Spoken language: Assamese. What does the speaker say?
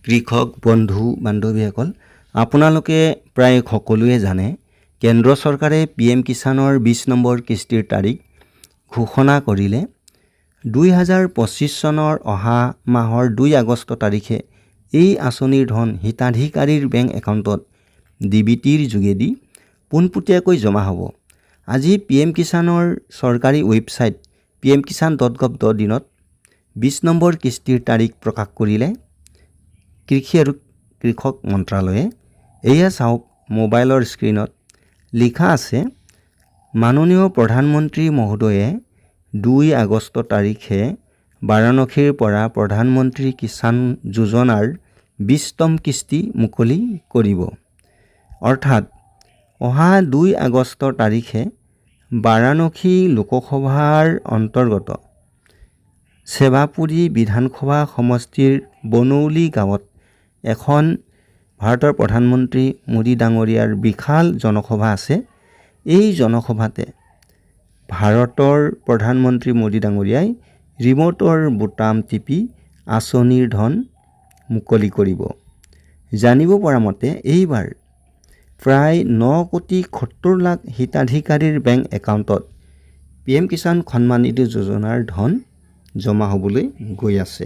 কৃষক বন্ধু বান্ধৱীসকল, আপোনালোকে প্ৰায় সকলোৱে জানে কেন্দ্ৰ চৰকাৰে PM কিষাণৰ 20 নম্বৰ কিস্তিৰ তাৰিখ ঘোষণা কৰিলে। 2025 চনৰ অহা মাহৰ 2 আগষ্ট তাৰিখে এই আঁচনিৰ ধন হিতাধিকাৰীৰ বেংক একাউণ্টত DBTৰ যোগেদি পোনপটীয়াকৈ জমা হ'ব। আজি PM কিষাণৰ চৰকাৰী ৱেবছাইট pmkisan.gov.in ত 20 নম্বৰ কিস্তিৰ তাৰিখ প্ৰকাশ কৰিলে কৃষি আৰু কৃষক মন্ত্ৰালয়ে। এয়া চাওক মোবাইলৰ স্ক্ৰীনত লিখা আছে, মাননীয় প্ৰধানমন্ত্ৰী মহোদয়ে 2 আগষ্ট তাৰিখে বাৰাণসীৰ পৰা প্ৰধানমন্ত্ৰী কিষাণ যোজনাৰ 20তম কিস্তি মুকলি কৰিব। অৰ্থাৎ অহা 2 আগষ্ট তাৰিখে বাৰাণসী লোকসভাৰ অন্তৰ্গত চেৱাপুৰী বিধানসভা সমষ্টিৰ বনৌলী গাঁৱত এখন ভাৰতৰ প্ৰধানমন্ত্ৰী মোদী ডাঙৰীয়াৰ বিশাল জনসভা আছে। এই জনসভাতে ভাৰতৰ প্ৰধানমন্ত্ৰী মোদী ডাঙৰীয়াই ৰিম'টৰ বুটাম টিপি আঁচনিৰ ধন মুকলি কৰিব। জানিব পৰা মতে এইবাৰ প্ৰায় 9,70,00,000 হিতাধিকাৰীৰ বেংক একাউণ্টত PM কিষাণ সন্মান নিধি যোজনাৰ ধন জমা হ'বলৈ গৈ আছে।